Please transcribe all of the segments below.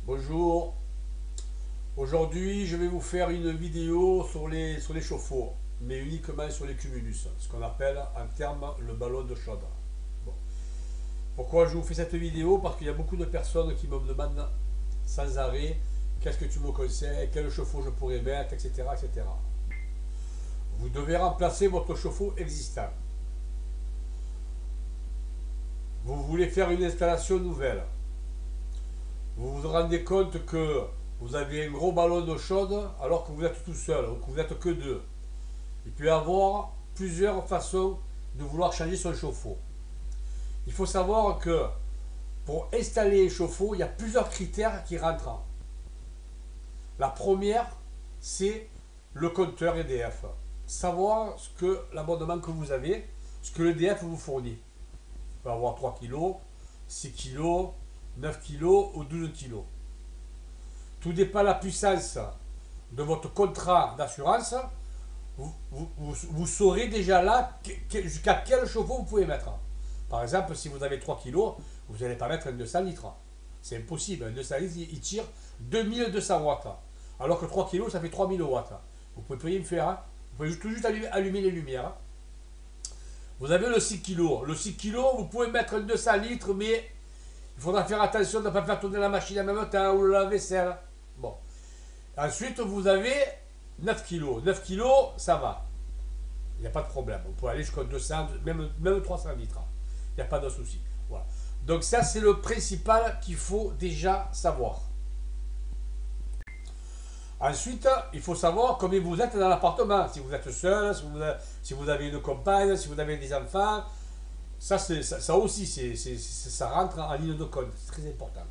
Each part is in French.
Bonjour, aujourd'hui je vais vous faire une vidéo sur les chauffe-eau, mais uniquement sur les cumulus, ce qu'on appelle en termes le ballon de chaude. Bon. Pourquoi je vous fais cette vidéo? Parce qu'il y a beaucoup de personnes qui me demandent sans arrêt qu'est-ce que tu me conseilles, quel chauffe-eau je pourrais mettre, etc., etc. Vous devez remplacer votre chauffe-eau existant. Vous voulez faire une installation nouvelle. Vous vous rendez compte que vous avez un gros ballon d'eau chaude alors que vous êtes tout seul, ou que vous n'êtes que deux. Il peut y avoir plusieurs façons de vouloir changer son chauffe-eau. Il faut savoir que pour installer un chauffe-eau, il y a plusieurs critères qui rentrent. La première, c'est le compteur EDF. Savoir ce que l'abonnement que vous avez, ce que l'EDF vous fournit. Vous pouvez avoir 3 kg, 6 kg, 9 kg ou 12 kg. Tout dépend de la puissance de votre contrat d'assurance. Vous saurez déjà là jusqu'à quel chauffe-eau vous pouvez mettre. Par exemple, si vous avez 3 kg, vous n'allez pas mettre un 200 litres. C'est impossible. Un 200 litres, il tire 2200 watts. Alors que 3 kg, ça fait 3000 watts. Vous ne pouvez plus rien faire. Hein. Vous pouvez tout juste allumer les lumières. Hein. Vous avez le 6 kg. Le 6 kg, vous pouvez mettre un 200 litres, mais il faudra faire attention de ne pas faire tourner la machine en même temps ou le lave-vaisselle. Bon. Ensuite, vous avez 9 kg. 9 kg, ça va. Il n'y a pas de problème. Vous pouvez aller jusqu'à 200, même 300 litres. Il n'y a pas de souci. Voilà. Donc ça, c'est le principal qu'il faut déjà savoir. Ensuite, il faut savoir combien vous êtes dans l'appartement. Si vous êtes seul, si vous avez une compagne, si vous avez des enfants. Ça aussi, ça rentre en ligne de compte. C'est très important.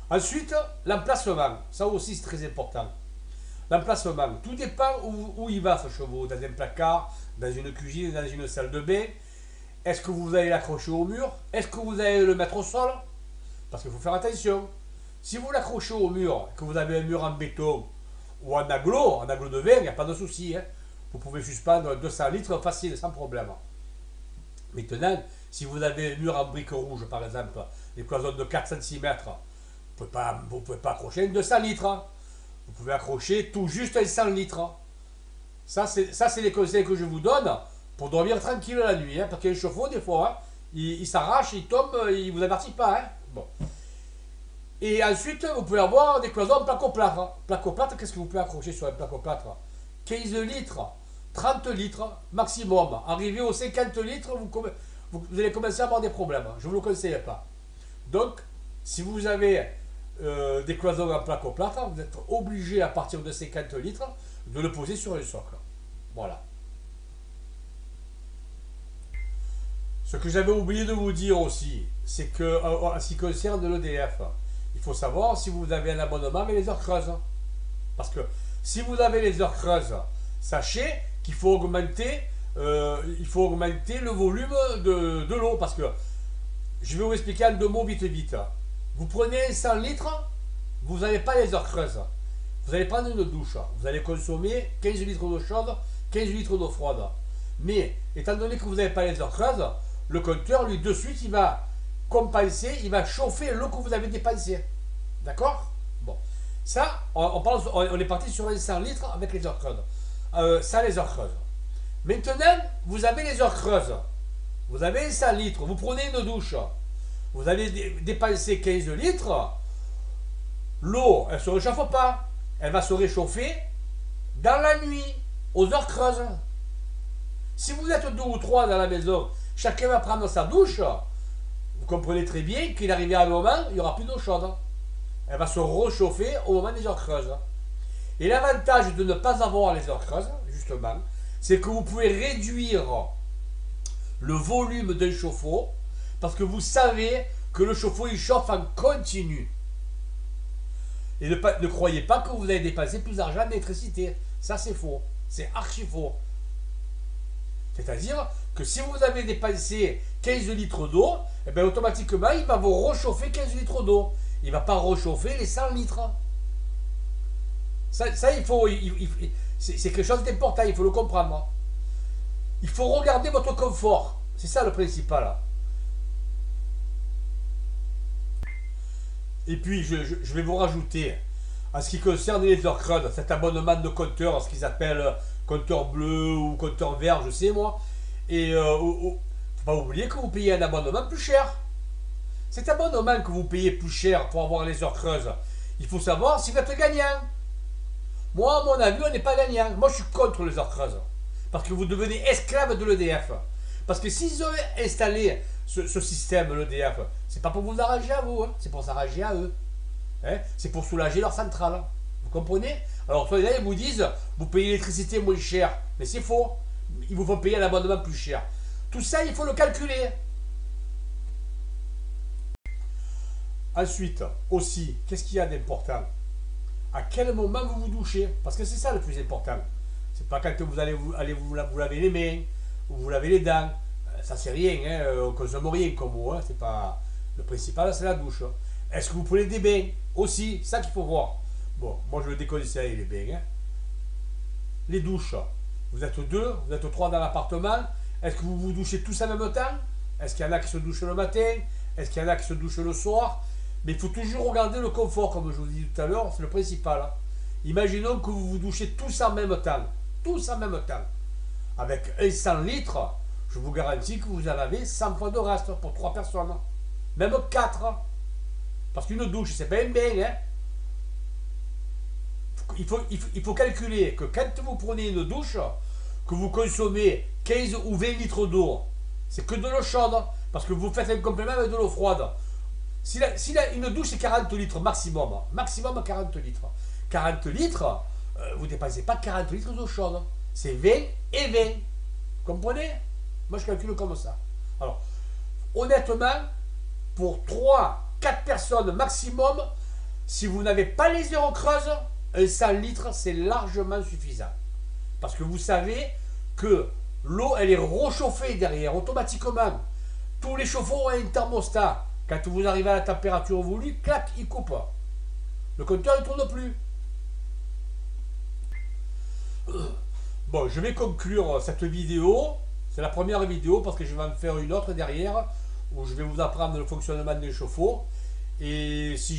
Ensuite, l'emplacement. Ça aussi, c'est très important. L'emplacement. Tout dépend où il va, ce chauffe-eau. Dans un placard, dans une cuisine, dans une salle de bain. Est-ce que vous allez l'accrocher au mur? Est-ce que vous allez le mettre au sol? Parce qu'il faut faire attention. Si vous l'accrochez au mur, que vous avez un mur en béton ou en aglo de verre, il n'y a pas de souci. Hein. Vous pouvez suspendre 200 litres facile, sans problème. Maintenant, si vous avez un mur en briques rouges, par exemple, des cloisons de 4 cm, vous ne pouvez pas accrocher un 200 litres. Vous pouvez accrocher tout juste un 100 litres. Ça, c'est les conseils que je vous donne pour dormir tranquille la nuit. Hein, parce qu'un chauffe-eau, des fois, hein, il s'arrache, il tombe, il ne vous avertit pas. Hein. Bon. Et ensuite, vous pouvez avoir des cloisons en placo-plâtre. Placo-plâtre, qu'est-ce que vous pouvez accrocher sur un placo-plâtre? 15 litres, 30 litres maximum. Arrivé aux 50 litres, vous allez commencer à avoir des problèmes. Je ne vous le conseille pas. Donc, si vous avez des cloisons en placo-plâtre, vous êtes obligé à partir de 50 litres de le poser sur un socle. Voilà. Ce que j'avais oublié de vous dire aussi, c'est que en ce qui concerne l'EDF, il faut savoir si vous avez un abonnement avec les heures creuses. Parce que si vous avez les heures creuses, sachez qu'il faut augmenter, le volume de l'eau. Parce que je vais vous expliquer en deux mots vite. Vous prenez 100 litres, vous n'avez pas les heures creuses. Vous allez prendre une douche. Vous allez consommer 15 litres d'eau chaude, 15 litres d'eau froide. Mais étant donné que vous n'avez pas les heures creuses, le compteur, lui, de suite, il va compenser, il va chauffer l'eau que vous avez dépensée. D'accord? Bon. Ça, on est parti sur les 100 litres avec les heures creuses. Ça, les heures creuses. Maintenant, vous avez les heures creuses. Vous avez 100 litres. Vous prenez une douche. Vous allez dépenser 15 litres. L'eau, elle ne se réchauffe pas. Elle va se réchauffer dans la nuit, aux heures creuses. Si vous êtes deux ou trois dans la maison, chacun va prendre sa douche. Vous comprenez très bien qu'il arrivera un moment, il n'y aura plus d'eau chaude. Elle va se réchauffer au moment des heures creuses. Et l'avantage de ne pas avoir les heures creuses, justement, c'est que vous pouvez réduire le volume d'un chauffe-eau parce que vous savez que le chauffe-eau il chauffe en continu. Et ne croyez pas que vous allez dépenser plus d'argent en électricité. Ça, c'est faux. C'est archi faux. C'est-à-dire que si vous avez dépensé 15 litres d'eau, eh bien, automatiquement, il va vous réchauffer 15 litres d'eau. Il ne va pas réchauffer les 100 litres. Ça c'est quelque chose d'important, il faut le comprendre. Il faut regarder votre confort. C'est ça le principal. Et puis, je vais vous rajouter, en ce qui concerne les heures creuses, cet abonnement de compteur, ce qu'ils appellent compteur bleu ou compteur vert, je sais moi. Et faut pas oublier que vous payez un abonnement plus cher. Cet abonnement que vous payez plus cher pour avoir les heures creuses, il faut savoir si vous êtes gagnant. Moi, à mon avis, on n'est pas gagnant. Moi, je suis contre les heures creuses. Parce que vous devenez esclave de l'EDF. Parce que s'ils ont installé ce système, l'EDF, c'est pas pour vous arranger à vous, hein, c'est pour s'arranger à eux. Hein, c'est pour soulager leur centrale. Vous comprenez? Alors, soit là, ils vous disent, vous payez l'électricité moins cher. Mais c'est faux. Il vous faut payer un abonnement plus cher. Tout ça, il faut le calculer. Ensuite, aussi, qu'est-ce qu'il y a d'important? À quel moment vous vous douchez? Parce que c'est ça le plus important. C'est pas quand vous allez vous laver les mains, ou vous lavez les dents. Ça c'est rien, hein, on consomme rien comme vous. Hein, c'est pas... Le principal c'est la douche. Hein. Est-ce que vous prenez des bains? Aussi, c'est ça qu'il faut voir. Bon, moi je le déconseille les bains. Hein. Les douches. Vous êtes deux, vous êtes trois dans l'appartement. Est-ce que vous vous douchez tous en même temps? Est-ce qu'il y en a qui se douchent le matin? Est-ce qu'il y en a qui se douchent le soir? Mais il faut toujours regarder le confort, comme je vous dis tout à l'heure, c'est le principal. Hein. Imaginons que vous vous douchez tous en même temps. Tous en même temps. Avec un 100 litres, je vous garantis que vous en avez 100 fois de reste pour 3 personnes. Même 4. Parce qu'une douche, c'est pas un bain. Hein. Il faut calculer que quand vous prenez une douche, que vous consommez 15 ou 20 litres d'eau, c'est que de l'eau chaude. Parce que vous faites un complément avec de l'eau froide. Si une douche, c'est 40 litres maximum. Maximum 40 litres. 40 litres, vous ne dépensez pas 40 litres d'eau chaude. C'est 20 et 20. Vous comprenez? Moi, je calcule comme ça. Alors, honnêtement, pour 3-4 personnes maximum, si vous n'avez pas les heures creuses, un 100 litres, c'est largement suffisant. Parce que vous savez que l'eau, elle est réchauffée derrière, automatiquement. Tous les chauffe-eau ont un thermostat. Quand vous arrivez à la température voulue, clac, il coupe. Le compteur ne tourne plus. Bon, je vais conclure cette vidéo. C'est la première vidéo parce que je vais en faire une autre derrière où je vais vous apprendre le fonctionnement des chauffe-eau. Et si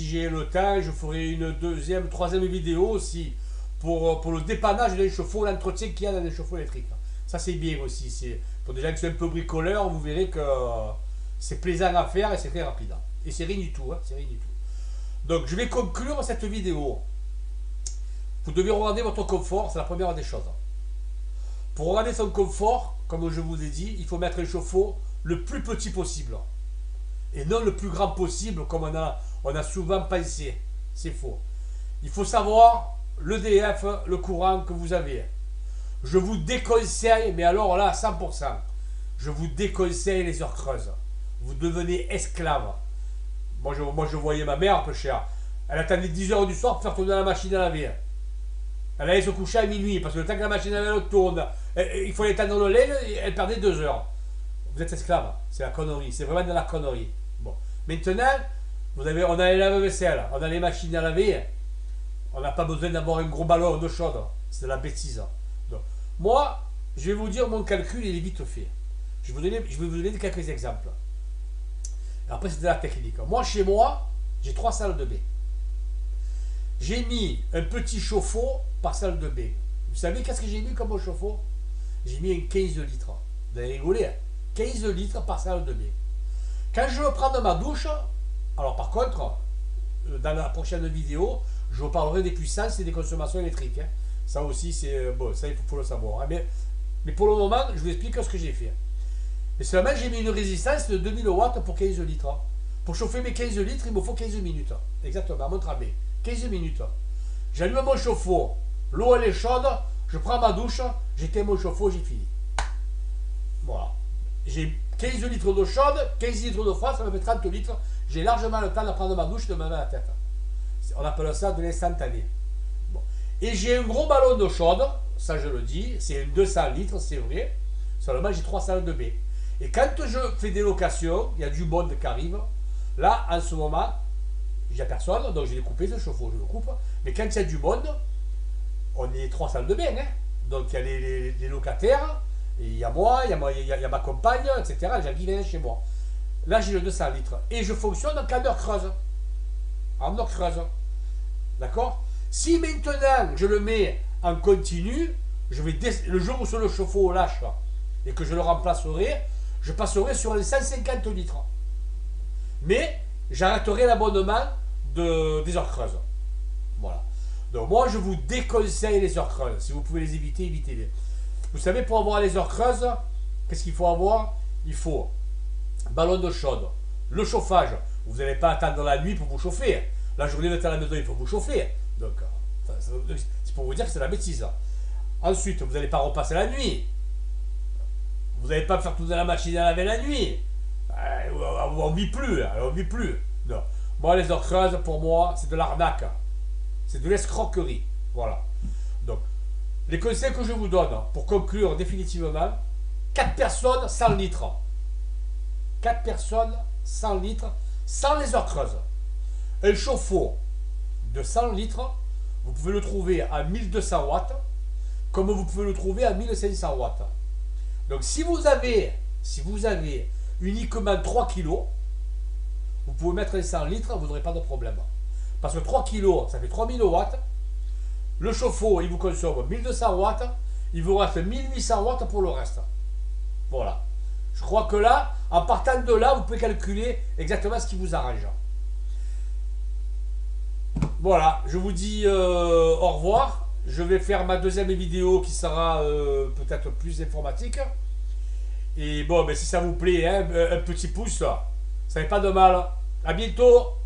j'ai le temps, je ferai une deuxième, troisième vidéo aussi pour le dépannage d'un chauffe-eau, l'entretien qu'il y a dans un chauffe-eau électrique. Ça, c'est bien aussi. C'est pour des gens qui sont un peu bricoleurs, vous verrez que c'est plaisant à faire et c'est très rapide. Et c'est rien du tout. Hein, c'est rien du tout. Donc, je vais conclure cette vidéo. Vous devez regarder votre confort, c'est la première des choses. Pour regarder son confort, comme je vous ai dit, il faut mettre un chauffe-eau le plus petit possible. Et non le plus grand possible comme on a souvent pensé. C'est faux. Il faut savoir l'EDF, le courant que vous avez. Je vous déconseille, mais alors là, 100%, je vous déconseille les heures creuses. Vous devenez esclave. Moi, je voyais ma mère, peu cher. Elle attendait 10 heures du soir pour faire tourner la machine à laver. Elle allait se coucher à minuit, parce que le temps que la machine à laver tourne, il faut étendre le lait, elle perdait 2 heures. Vous êtes esclave. C'est la connerie. C'est vraiment de la connerie. Bon. Maintenant, on a les lave-vaisselle, on a les machines à laver. On n'a pas besoin d'avoir un gros ballon d'eau chaude. C'est de la bêtise. Donc, moi, je vais vous dire mon calcul, il est vite fait. Je vais vous donner quelques exemples. Après, c'est de la technique. Moi, chez moi, j'ai 3 salles de bain. J'ai mis un petit chauffe-eau par salle de bain. Vous savez qu'est-ce que j'ai mis comme chauffe-eau? J'ai mis un 15 litres. Vous allez rigoler, hein? 15 litres par salle de bain. Quand je veux prendre ma douche, alors par contre, dans la prochaine vidéo, je vous parlerai des puissances et des consommations électriques. Hein. Ça aussi, c'est bon, ça il faut le savoir. Hein. Mais pour le moment, je vous explique ce que j'ai fait. Et seulement, j'ai mis une résistance de 2000 watts pour 15 litres. Pour chauffer mes 15 litres, il me faut 15 minutes. Exactement, à mon travail. 15 minutes. J'allume mon chauffe-eau, l'eau elle est chaude, je prends ma douche, j'éteins mon chauffe-eau, j'ai fini. Voilà. J'ai 15 litres d'eau chaude, 15 litres d'eau froide, ça me fait 30 litres. J'ai largement le temps de prendre ma douche et de me laver la tête. On appelle ça de l'instantané. Bon. Et j'ai un gros ballon d'eau chaude, ça je le dis, c'est 200 litres, c'est vrai. Seulement j'ai 3 salles de bain. Et quand je fais des locations, il y a du monde qui arrive. Là, en ce moment, il n'y a personne, donc je l'ai coupé ce chauffe-eau, je le coupe. Mais quand il y a du monde, on est 3 salles de bain. Hein. Donc il y a les locataires, et il y a moi, il y a ma compagne, etc. Les gens qui viennent chez moi. Là, j'ai le 200 litres. Et je fonctionne en heure creuse. en heure creuse. D'accord? Si maintenant je le mets en continu, le jour où le chauffe-eau lâche et que je le remplacerai, je passerai sur les 150 litres. Mais j'arrêterai l'abonnement des heures creuses. Voilà. Donc moi je vous déconseille les heures creuses. Si vous pouvez les éviter, évitez-les. Vous savez, pour avoir les heures creuses, qu'est-ce qu'il faut avoir? Il faut ballon d'eau chaude, le chauffage. Vous n'allez pas attendre la nuit pour vous chauffer. La journée vous êtes à la maison, il faut vous chauffer. Donc c'est pour vous dire que c'est la bêtise. Ensuite, vous n'allez pas repasser la nuit. Vous n'allez pas faire tourner la machine à laver la nuit. On ne vit plus, on vit plus. Non. Moi, les heures creuses, pour moi, c'est de l'arnaque. C'est de l'escroquerie. Voilà. Donc, les conseils que je vous donne, pour conclure définitivement, 4 personnes, 100 litres. 4 personnes, 100 litres, sans les heures creuses. Un chauffe-eau de 100 litres, vous pouvez le trouver à 1200 watts, comme vous pouvez le trouver à 1500 watts. Donc si vous avez uniquement 3 kg, vous pouvez mettre un 100 litres, vous n'aurez pas de problème. Parce que 3 kg, ça fait 3000 watts. Le chauffe-eau, il vous consomme 1200 watts. Il vous reste 1800 watts pour le reste. Voilà. Je crois que là, en partant de là, vous pouvez calculer exactement ce qui vous arrange. Voilà, je vous dis au revoir. Je vais faire ma deuxième vidéo qui sera peut-être plus informatique. Et bon, ben, si ça vous plaît, hein, un petit pouce, ça fait pas de mal. À bientôt.